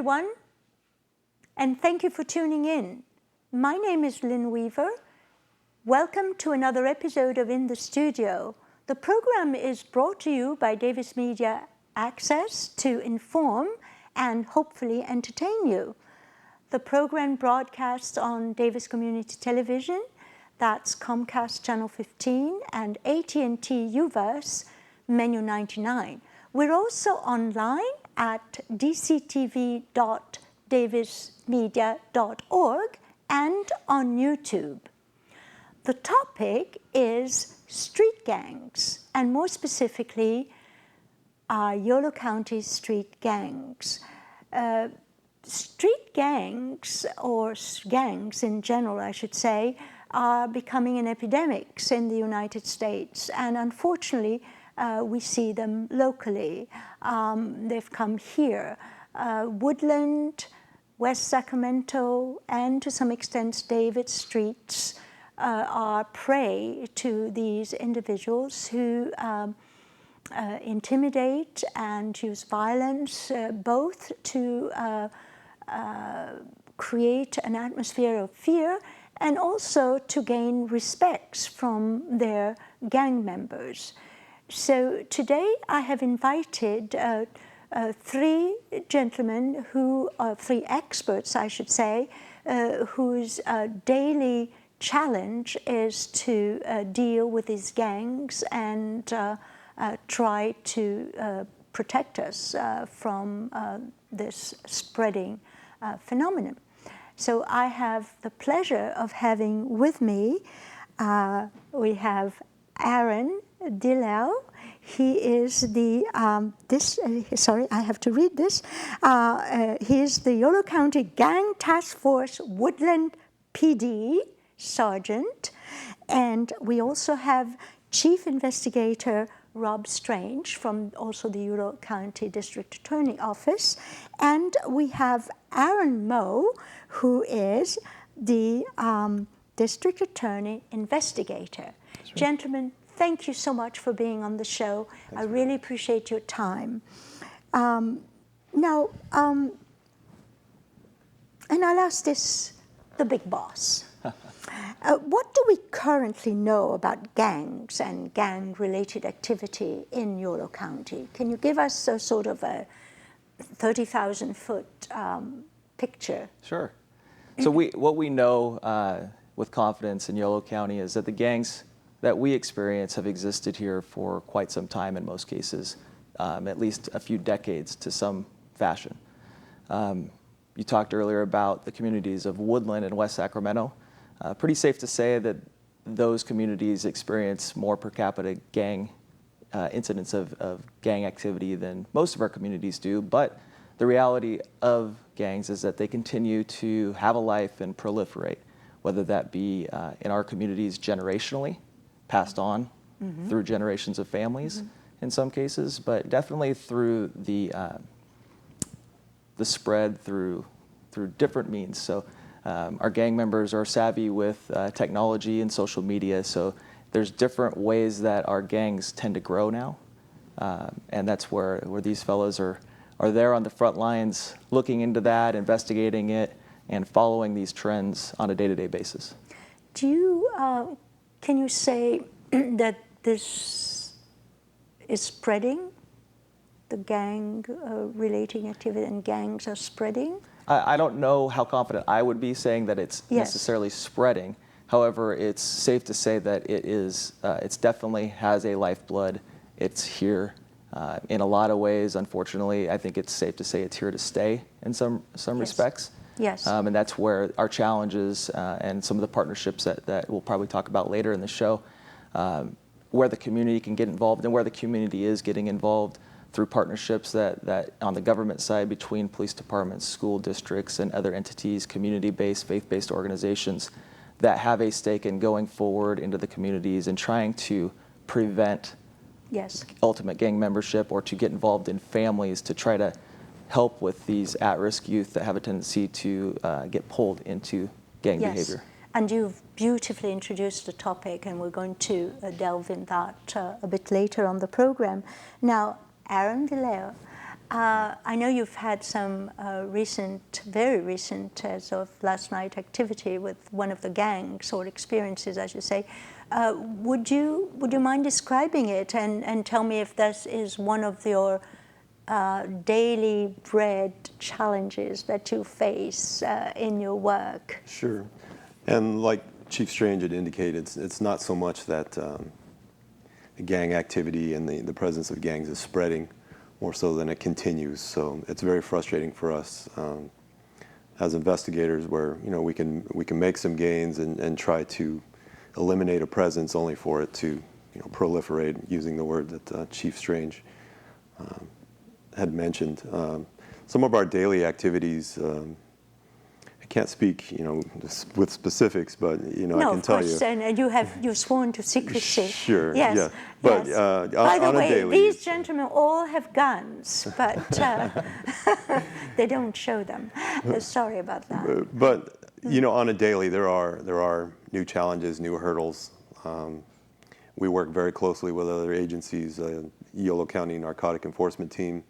everyone, and thank you for tuning in. My name is Lynn Weaver. Welcome to another episode of In the Studio. The program is brought to you by Davis Media Access to inform and hopefully entertain you. The program broadcasts on Davis Community Television, that's Comcast Channel 15 and AT&T UVerse, Menu 99. We're also online at dctv.davismedia.org and on YouTube. The topic is street gangs, and more specifically, Yolo County street gangs. Street gangs, or gangs in general, I should say, are becoming an epidemic in the United States, and unfortunately, we see them locally. They've come here. Woodland, West Sacramento, and to some extent David streets are prey to these individuals who intimidate and use violence both to create an atmosphere of fear and also to gain respect from their gang members. So today I have invited three gentlemen three experts, I should say, whose daily challenge is to deal with these gangs and try to protect us from this spreading phenomenon. So I have the pleasure of having with me, we have Aaron Delao. He is the, sorry, I have to read this. He is the Yolo County Gang Task Force Woodland PD Sergeant. And we also have Chief Investigator Rob Strange from also the Yolo County District Attorney Office. And we have Aaron Moe, who is the District Attorney Investigator. Right. Gentlemen, thank you so much for being on the show. I really appreciate your time. And I'll ask this, the big boss. What do we currently know about gangs and gang-related activity in Yolo County? Can you give us a sort of a 30,000-foot picture? Sure. So what we know with confidence in Yolo County is that the gangs that we experience have existed here for quite some time in most cases, at least a few decades to some fashion. You talked earlier about the communities of Woodland and West Sacramento. Pretty safe to say that those communities experience more per capita gang incidents of gang activity than most of our communities do, but the reality of gangs is that they continue to have a life and proliferate, whether that be in our communities generationally, passed on through generations of families in some cases, but definitely through the spread through different means. So our gang members are savvy with technology and social media, so there's different ways that our gangs tend to grow now, and that's where these fellows are there on the front lines, looking into that, investigating it, and following these trends on a day-to-day basis. Do you, can you say that this is spreading? The gang relating activity and gangs are spreading? I don't know how confident I would be saying that it's necessarily spreading. However, it's safe to say that it is. It's definitely has a lifeblood. It's here in a lot of ways. Unfortunately, I think it's safe to say it's here to stay in some respects. Yes. And that's where our challenges and some of the partnerships that we'll probably talk about later in the show, where the community can get involved and where the community is getting involved through partnerships that on the government side between police departments, school districts, and other entities, community-based, faith-based organizations that have a stake in going forward into the communities and trying to prevent ultimate gang membership or to get involved in families to try to help with these at-risk youth that have a tendency to get pulled into gang behavior. And you've beautifully introduced the topic, and we're going to delve in that a bit later on the program. Now, Aaron Delao, I know you've had some very recent, as of last night, activity with one of the gangs, or experiences, I should say. Would you mind describing it and tell me if this is one of your daily bread challenges that you face in your work? Sure. And like Chief Strange had indicated, it's not so much that the gang activity and the presence of gangs is spreading, more so than it continues. So it's very frustrating for us as investigators, where we can make some gains and try to eliminate a presence, only for it to proliferate, using the word that Chief Strange had mentioned. Some of our daily activities, I can't speak with specifics, but No, I can tell you. of course, and you've sworn to secrecy. Sure. Yes. Yeah. But yes. By the on way, a daily, these gentlemen all have guns, but they don't show them. Sorry about that. But on a daily, there are new challenges, new hurdles. We work very closely with other agencies, Yolo County Narcotic Enforcement Team,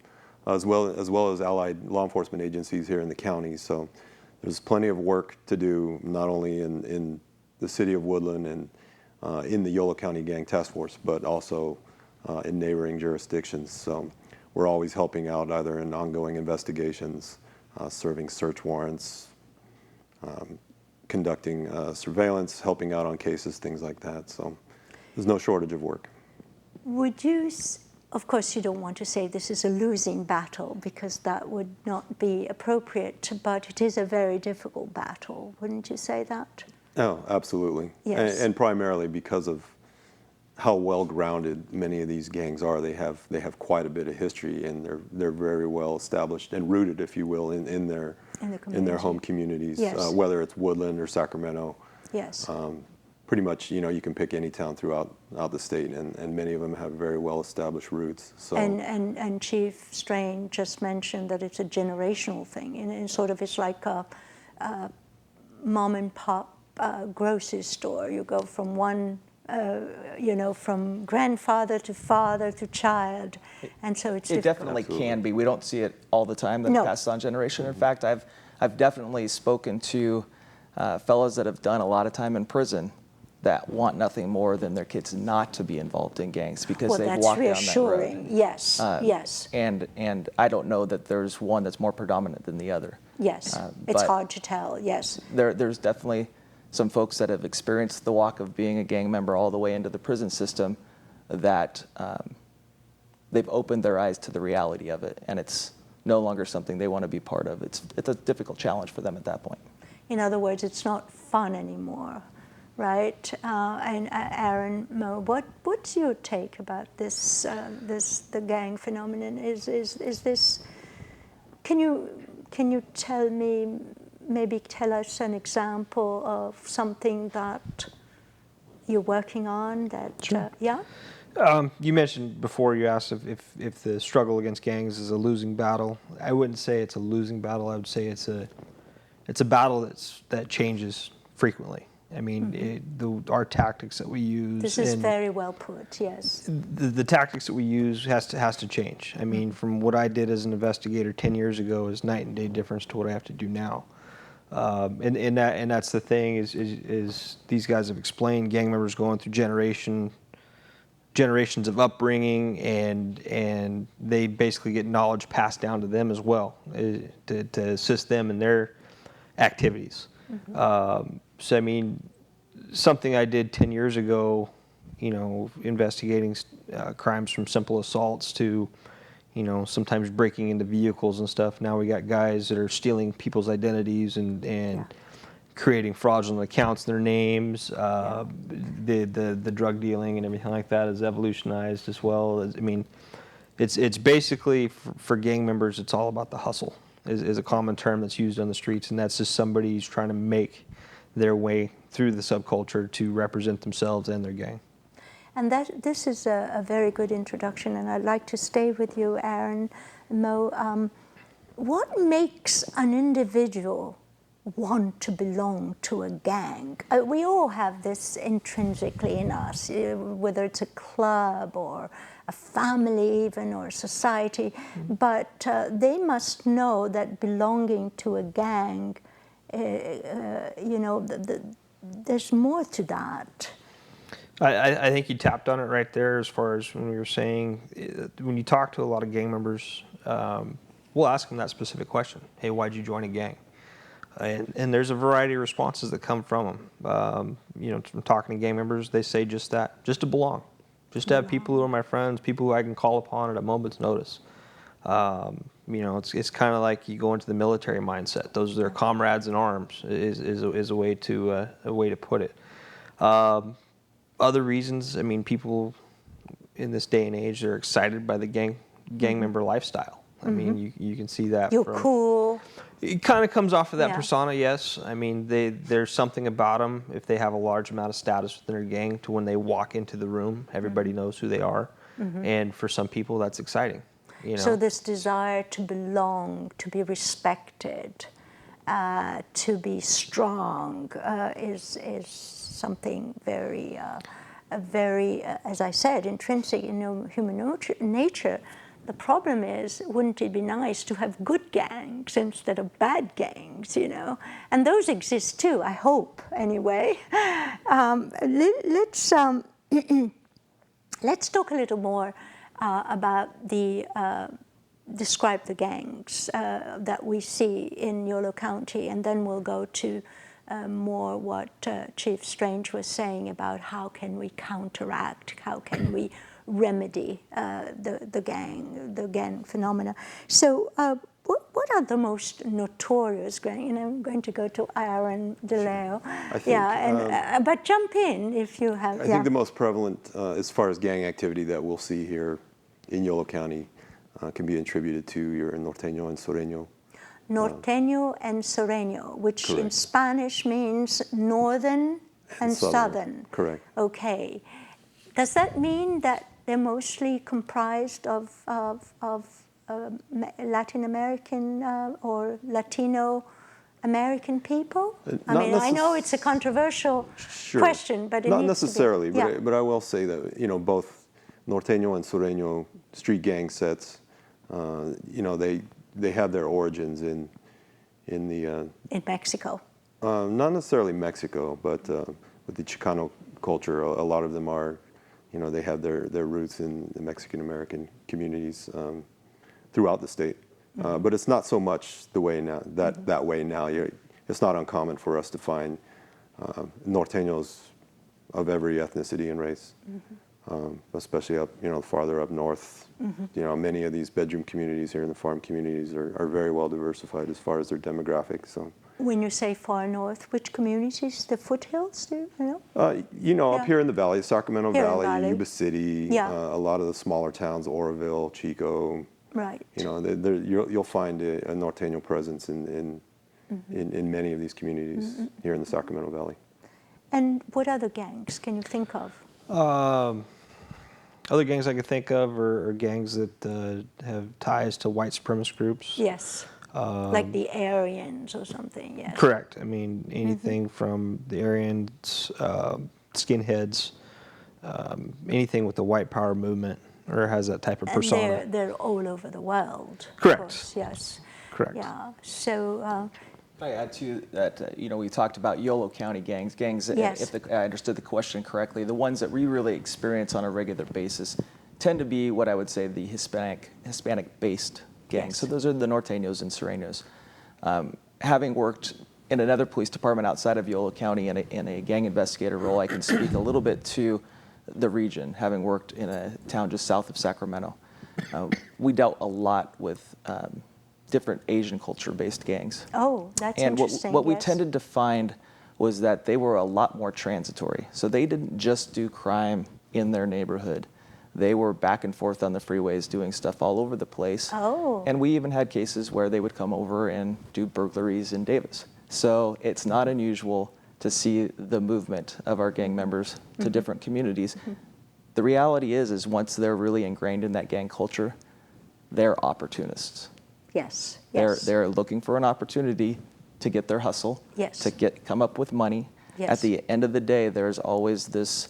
as well as allied law enforcement agencies here in the county. So there's plenty of work to do, not only in the city of Woodland and in the Yolo County Gang Task Force, but also in neighboring jurisdictions. So we're always helping out, either in ongoing investigations, serving search warrants, conducting surveillance, helping out on cases, things like that. So there's no shortage of work. Would you, of course you don't want to say this is a losing battle, because that would not be appropriate, but it is a very difficult battle, wouldn't you say that? Oh, absolutely. Yes. And primarily because of how well-grounded many of these gangs are. They have quite a bit of history, and they're very well established and rooted, if you will, in their home communities. Yes. Whether it's Woodland or Sacramento. Yes. Pretty much, you can pick any town throughout the state, and many of them have very well-established roots. So. And Chief Strain just mentioned that it's a generational thing, and sort of it's like a mom and pop grocery store. You go from one, from grandfather to father to child, and so it's It definitely Absolutely. can be. We don't see it all the time, that No. passes on generation. In fact, I've definitely spoken to fellows that have done a lot of time in prison that want nothing more than their kids not to be involved in gangs, because well, they've that's walked down that reassuring. road. Yes, yes, And I don't know that there's one that's more predominant than the other. yes. It's but hard to tell. Yes. There's definitely some folks that have experienced the walk of being a gang member all the way into the prison system, that they've opened their eyes to the reality of it, and it's no longer something they want to be part of. It's a difficult challenge for them at that point. In other words, it's not fun anymore, right? And Aaron, Mo, what's your take about this? The gang phenomenon is this? Can you tell me? Maybe tell us an example of something that you're working on. That Sure. Yeah. You mentioned before, you asked if the struggle against gangs is a losing battle. I wouldn't say it's a losing battle. I would say it's a battle that changes frequently. I mean, our tactics that we use. This is very well put. Yes. The tactics that we use has to change. I mean, from what I did as an investigator 10 years ago is night and day difference to what I have to do now. And that's the thing is these guys have explained, gang members going through generations of upbringing, and they basically get knowledge passed down to them as well to assist them in their activities. So I mean, something I did 10 years ago, investigating crimes from simple assaults to, sometimes breaking into vehicles and stuff. Now we got guys that are stealing people's identities and creating fraudulent accounts in their names. The drug dealing and everything like that has evolutionized as well. I mean, it's basically for gang members, it's all about the hustle. Is a common term that's used on the streets, and that's just somebody who's trying to make their way through the subculture to represent themselves and their gang. And this is a very good introduction, and I'd like to stay with you, Aaron, Mo. What makes an individual want to belong to a gang. We all have this intrinsically in us, whether it's a club or a family even, or a society, but they must know that belonging to a gang, you know, there's more to that. I think you tapped on it right there as far as when we were saying, when you talk to a lot of gang members, we'll ask them that specific question. Hey, why'd you join a gang? And there's a variety of responses that come from them. You know, from talking to gang members, they say just that, just to belong. Just to have people who are my friends, people who I can call upon at a moment's notice. You know, it's kind of like you go into the military mindset. Those are their comrades in arms, is a way to put it. Other reasons, I mean, people in this day and age, they're excited by the gang member lifestyle. I mean, you can see that. You're cool. It kind of comes off of that persona, yes. I mean, there's something about them, if they have a large amount of status within their gang, to when they walk into the room, everybody knows who they are. And for some people, that's exciting. You know? So this desire to belong, to be respected, to be strong is something very, as I said, intrinsic in human nature. The problem is, wouldn't it be nice to have good gangs instead of bad gangs, you know? And those exist too, I hope, anyway. Let's talk a little more about describe the gangs that we see in Yolo County, and then we'll go to more what Chief Strange was saying about how can we counteract, how can we remedy the gang phenomena. So what are the most notorious gangs? You know, I'm going to go to Aaron Delao. But jump in if you have. I think the most prevalent, as far as gang activity that we'll see here in Yolo County, can be attributed to your Norteño and Sureño. Norteño and Sureno, which in Spanish means northern and southern. Correct. Okay. Does that mean that they're mostly comprised of Latin American or Latino American people? I mean, I know it's a controversial question, but it not needs necessarily. To be, but I will say that, you know, both Norteño and Sureño street gang sets, you know, they have their origins in Mexico. Not necessarily Mexico, but with the Chicano culture, a lot of them are, you know, they have their roots in the Mexican American communities throughout the state. But it's not so much the way now that way now. It's not uncommon for us to find Norteños of every ethnicity and race, especially up, you know, farther up north. You know, many of these bedroom communities here in the farm communities are very well diversified as far as their demographics. So. When you say far north, which communities? The foothills, do you know? You know, up here in the valley, Sacramento Valley, Yuba City, a lot of the smaller towns, Oroville, Chico. Right. You know, you'll find a Norteño presence in many of these communities here in the Sacramento Valley. And what other gangs can you think of? Other gangs I could think of are gangs that have ties to white supremacist groups. Yes. Like the Aryans or something, yes. Correct. I mean, anything from the Aryans, skinheads, anything with the white power movement or has that type of persona. And they're all over the world. Correct. Of course, yes. Correct. Yeah. So. If I add to that, you know, we talked about Yolo County gangs. Yes. If I understood the question correctly, the ones that we really experience on a regular basis tend to be what I would say the Hispanic-based gangs. Yes. So those are the Norteños and Surenos. Having worked in another police department outside of Yolo County in a gang investigator role, I can speak a little bit to the region, having worked in a town just south of Sacramento. We dealt a lot with different Asian culture-based gangs. Oh, that's interesting. And what we tended to find was that they were a lot more transitory. So they didn't just do crime in their neighborhood. They were back and forth on the freeways doing stuff all over the place. Oh. And we even had cases where they would come over and do burglaries in Davis. So it's not unusual to see the movement of our gang members to different communities. The reality is once they're really ingrained in that gang culture, they're opportunists. Yes. They're looking for an opportunity to get their hustle, Yes. to come up with money. Yes. At the end of the day, there's always this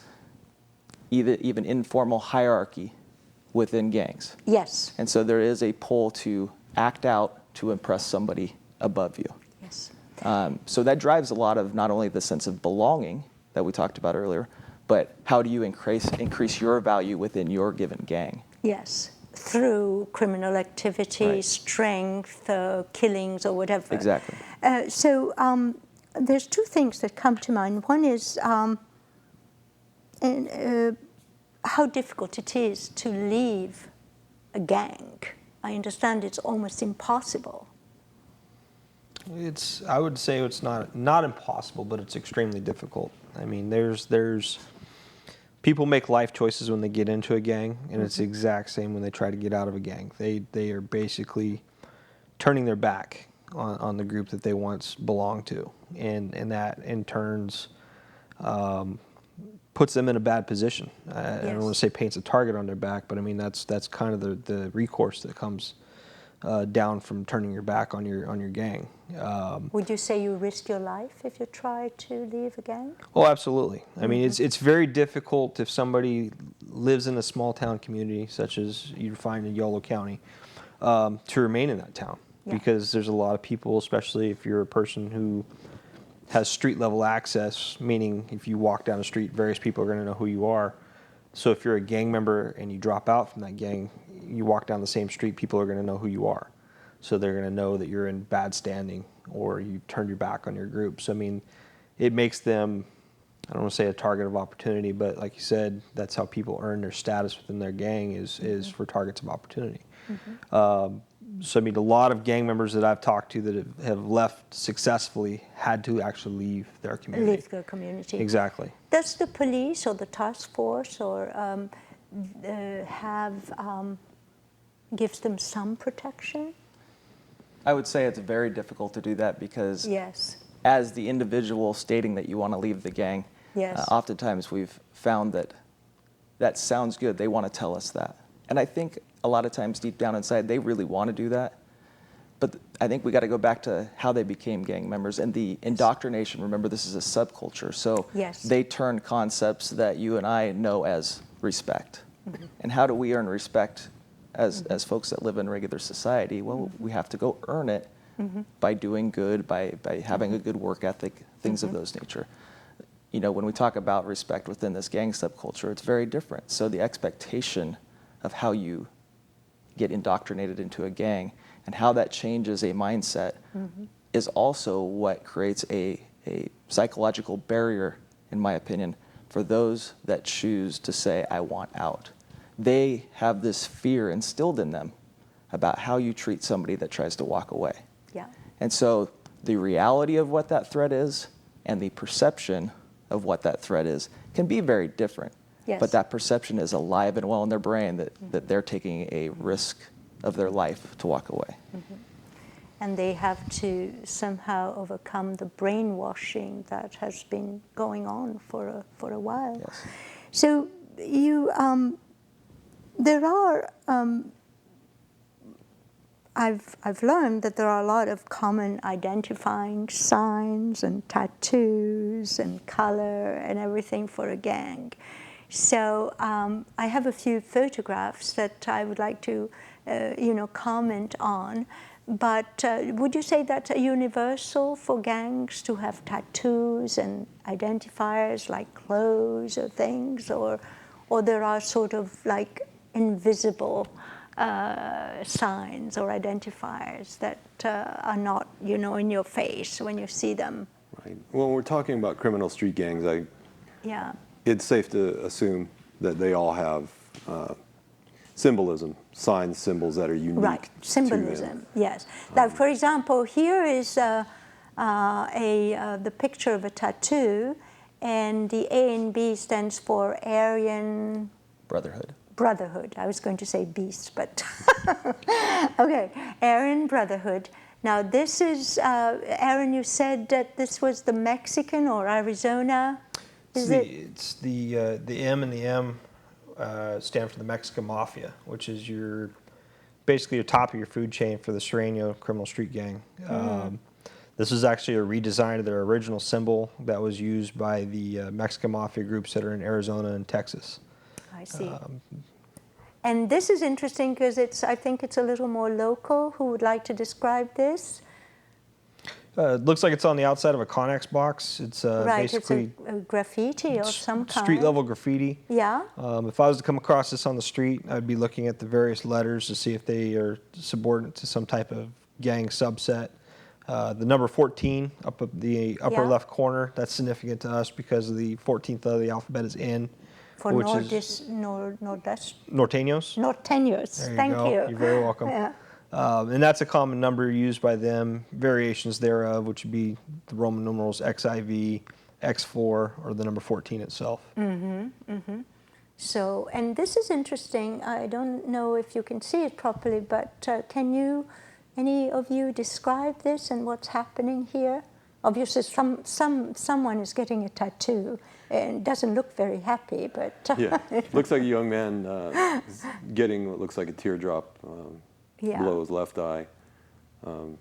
even informal hierarchy within gangs. Yes. And so there is a pull to act out to impress somebody above you. Yes. So that drives a lot of not only the sense of belonging that we talked about earlier, but how do you increase your value within your given gang? Yes. Through criminal activity, Right. strength, killings, or whatever. Exactly. So there's two things that come to mind. One is how difficult it is to leave a gang. I understand it's almost impossible. I would say it's not impossible, but it's extremely difficult. I mean, there's people make life choices when they get into a gang, and it's the exact same when they try to get out of a gang. They are basically turning their back on the group that they once belonged to, and that in turns puts them in a bad position. I don't want to say paints a target on their back, but I mean that's kind of the recourse that comes down from turning your back on your gang. Would you say you risk your life if you try to leave a gang? Oh, absolutely. I mean, it's very difficult if somebody lives in a small town community, such as you find in Yolo County, to remain in that town. Yeah. Because there's a lot of people, especially if you're a person who has street level access, meaning if you walk down the street, various people are going to know who you are. So if you're a gang member and you drop out from that gang, you walk down the same street, people are going to know who you are. So they're going to know that you're in bad standing or you turned your back on your group. So, I mean, it makes them, I don't want to say a target of opportunity, but like you said, that's how people earn their status within their gang is for targets of opportunity. So, I mean, a lot of gang members that I've talked to that have left successfully had to actually leave their community. Leave their community. Exactly. Does the police or the task force or gives them some protection? I would say it's very difficult to do that because Yes. as the individual stating that you want to leave the gang, Yes. oftentimes we've found that sounds good. They want to tell us that. And I think a lot of times deep down inside, they really want to do that. But I think we got to go back to how they became gang members and the indoctrination. Remember, this is a subculture. So Yes. they turn concepts that you and I know as respect. And how do we earn respect as folks that live in regular society? Well, we have to go earn it by doing good, by having a good work ethic, things of those nature. You know, when we talk about respect within this gang subculture, it's very different. So the expectation of how you get indoctrinated into a gang and how that changes a mindset is also what creates a psychological barrier, in my opinion, for those that choose to say, I want out. They have this fear instilled in them about how you treat somebody that tries to walk away. Yeah. And so the reality of what that threat is and the perception of what that threat is can be very different. Yes. But that perception is alive and well in their brain that they're taking a risk of their life to walk away. And they have to somehow overcome the brainwashing that has been going on for a while. Yes. So you, there are, I've learned that there are a lot of common identifying signs and tattoos and color and everything for a gang. So I have a few photographs that I would like to, comment on. But would you say that's universal for gangs to have tattoos and identifiers like clothes or things, or there are sort of like invisible signs or identifiers that are not, in your face when you see them? Right. When we're talking about criminal street gangs, Yeah. it's safe to assume that they all have symbolism, signs, symbols that are unique Right, to symbolism, them. yes. Like, for example, here is the picture of a tattoo, and the A and B stands for Aryan Brotherhood. I was going to say beast, but okay, Aryan Brotherhood. Now, this is, Aaron, you said that this was the Mexican or Arizona? It's the M and the M stand for the Mexican Mafia, which is basically your top of your food chain for the Sureño criminal street gang. This is actually a redesign of their original symbol that was used by the Mexican mafia groups that are in Arizona and Texas. I see. And this is interesting because I think it's a little more local. Who would like to describe this? It looks like it's on the outside of a Connex box. It's Right, basically it's a graffiti of some kind. street level graffiti. Yeah. If I was to come across this on the street, I'd be looking at the various letters to see if they are subordinate to some type of gang subset. The number 14 up at the upper left corner, that's significant to us because the 14th letter of the alphabet is N. For Nortenos. Norteños. There you Thank go. you. You're very welcome. Yeah. And that's a common number used by them. Variations thereof, which would be the Roman numerals XIV, X4, or the number 14 itself. So, and this is interesting. I don't know if you can see it properly, but can you, any of you, describe this and what's happening here? Obviously, someone is getting a tattoo, and it doesn't look very happy, but... Yeah, looks like a young man is getting what looks like a teardrop below his left eye. And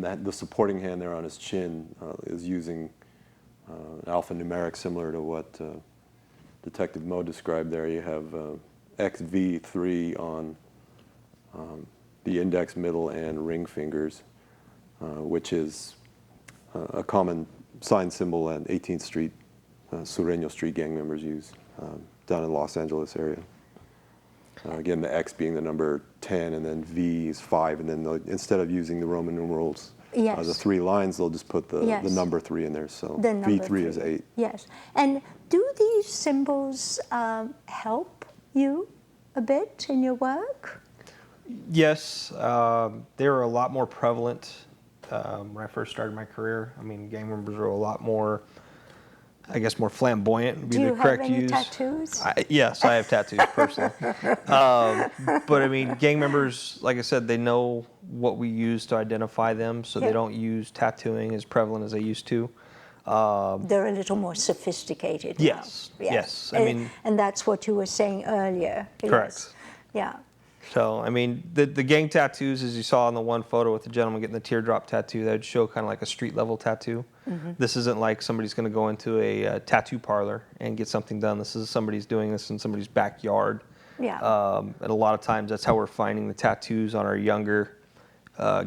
that the supporting hand there on his chin is using an alphanumeric similar to what Detective Mo described there. You have XV3 on the index, middle, and ring fingers, which is a common sign symbol that 18th Street, Sureño Street gang members use down in the Los Angeles area. Again, the X being the number 10, and then V is 5, and then instead of using the Roman numerals, the 3 lines, they'll just put the number 3 in there. So V3 is 8. Yes. And do these symbols help you a bit in your work? Yes, they were a lot more prevalent when I first started my career. I mean, gang members are a lot more, I guess, more flamboyant would be the correct use. Do you have any tattoos? Yes, I have tattoos personally. But I mean, gang members, like I said, they know what we use to identify them, so they don't use tattooing as prevalent as they used to. They're a little more sophisticated now. Yes. And that's what you were saying earlier. Correct. Yes. Yeah. So, I mean, the gang tattoos, as you saw in the one photo with the gentleman getting the teardrop tattoo, that would show kind of like a street level tattoo. This isn't like somebody's going to go into a tattoo parlor and get something done. This is somebody's doing this in somebody's backyard. Yeah. And a lot of times that's how we're finding the tattoos on our younger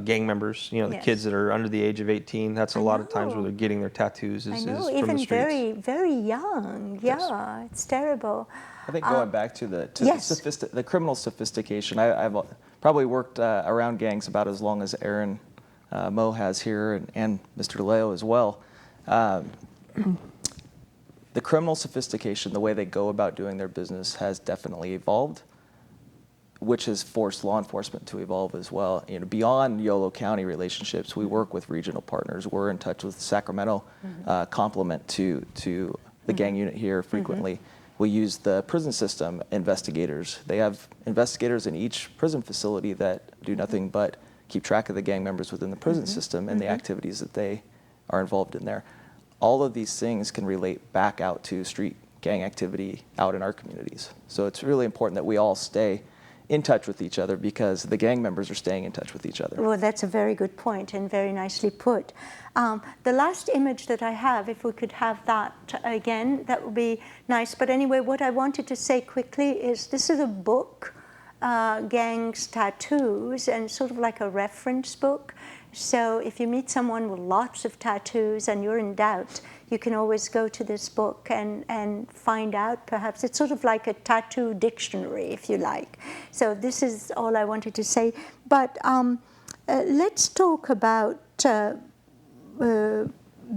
gang members, you know, the kids that are under the age of 18. That's a lot of times where they're getting their tattoos is from the streets. Even very, very young. Yeah, it's terrible. I think going back to the criminal sophistication, I've probably worked around gangs about as long as Aaron Mo has here, and Mr. Delao as well. The criminal sophistication, the way they go about doing their business, has definitely evolved, which has forced law enforcement to evolve as well. You know, beyond Yolo County relationships, we work with regional partners. We're in touch with Sacramento, complement to the gang unit here frequently. We use the prison system investigators. They have investigators in each prison facility that do nothing but keep track of the gang members within the prison system and the activities that they are involved in there. All of these things can relate back out to street gang activity out in our communities. So it's really important that we all stay in touch with each other because the gang members are staying in touch with each other. Well, that's a very good point and very nicely put. The last image that I have, if we could have that again, that would be nice. But anyway, what I wanted to say quickly is this is a book, Gangs Tattoos, and sort of like a reference book. So if you meet someone with lots of tattoos and you're in doubt, you can always go to this book and find out. Perhaps it's sort of like a tattoo dictionary, if you like. So this is all I wanted to say. But let's talk about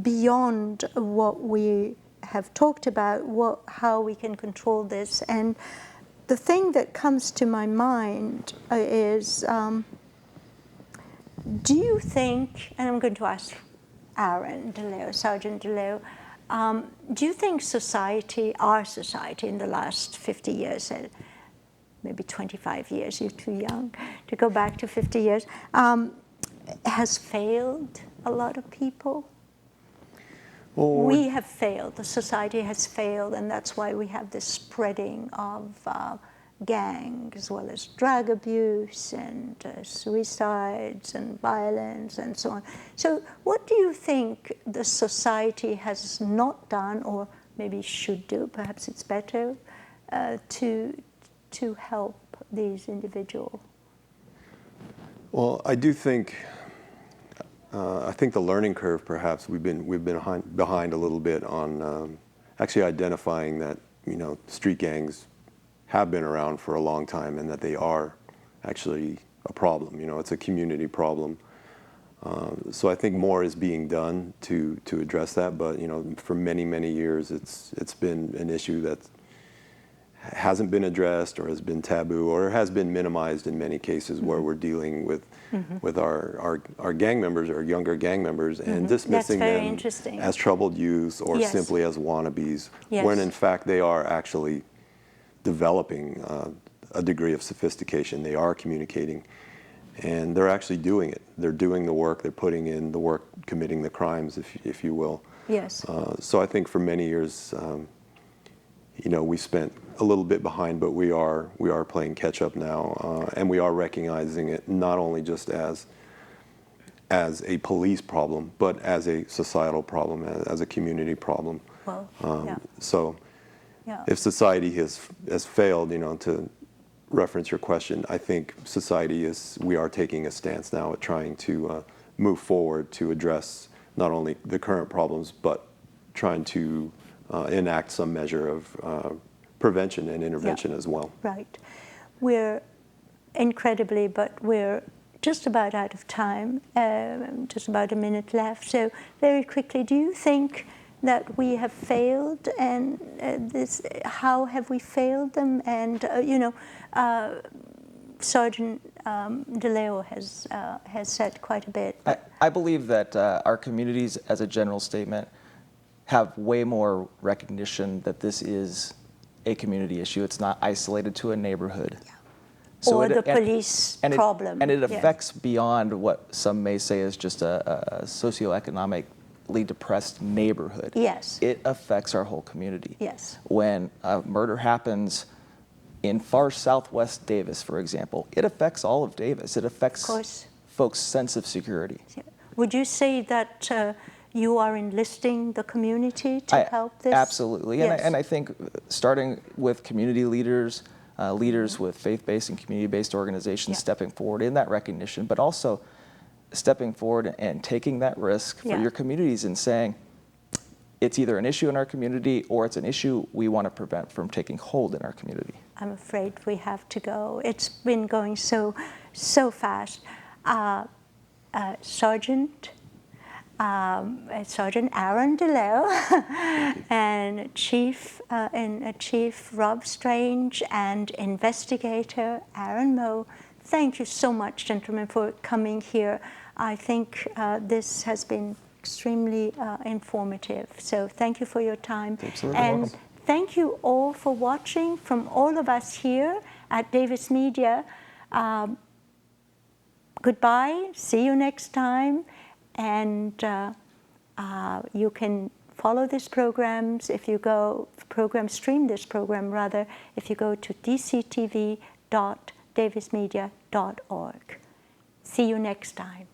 beyond what we have talked about, how we can control this. And the thing that comes to my mind is, do you think, and I'm going to ask Aaron Delao, Sergeant Delao, do you think our society in the last 50 years, maybe 25 years, you're too young to go back to 50 years, has failed a lot of people? Well, we have failed, the society has failed, and that's why we have this spreading of gang, as well as drug abuse and suicides and violence and so on. So what do you think the society has not done, or maybe should do, perhaps it's better, to help these individuals? Well, I do think, I think the learning curve, perhaps, we've been behind a little bit on actually identifying that, street gangs have been around for a long time and that they are actually a problem. It's a community problem. So I think more is being done to address that, but for many, many years it's been an issue that hasn't been addressed or has been taboo or has been minimized in many cases where we're dealing with our gang members or younger gang members and dismissing them as troubled youth or simply as wannabes, when in fact they are actually developing a degree of sophistication. They are communicating and they're actually doing it. They're doing the work, they're putting in the work, committing the crimes, if you will. Yes. So I think for many years, we spent a little bit behind, but we are playing catch up now, and we are recognizing it not only just as a police problem, but as a societal problem, as a community problem. Well, So if society has failed, to reference your question, I think we are taking a stance now at trying to move forward to address not only the current problems, but trying to enact some measure of prevention and intervention as well. Right. We're just about out of time, just about a minute left. So very quickly, do you think that we have failed, and how have we failed them? And Sergeant Delao has said quite a bit. I believe that our communities, as a general statement, have way more recognition that this is a community issue. It's not isolated to a neighborhood. Yeah. So or the police problem. And it affects beyond what some may say is just a socioeconomically depressed neighborhood. Yes. It affects our whole community. Yes. When a murder happens in far southwest Davis, for example, it affects all of Davis. It affects folks' sense of security. Would you say that you are enlisting the community to help this? Absolutely. Yes. And I think starting with community leaders, leaders with faith-based and community-based organizations stepping forward in that recognition, but also stepping forward and taking that risk for your communities and saying, it's either an issue in our community or it's an issue we want to prevent from taking hold in our community. I'm afraid we have to go. It's been going so fast. Sergeant Aaron Delao and Chief Rob Strange and Investigator Aaron Moe. Thank you so much, gentlemen, for coming here. I think this has been extremely informative. So thank you for your time. Absolutely. And welcome. Thank you all for watching from all of us here at Davis Media. Goodbye. See you next time. And you can follow this program if you go, stream this program rather, if you go to dctv.davismedia.org. See you next time.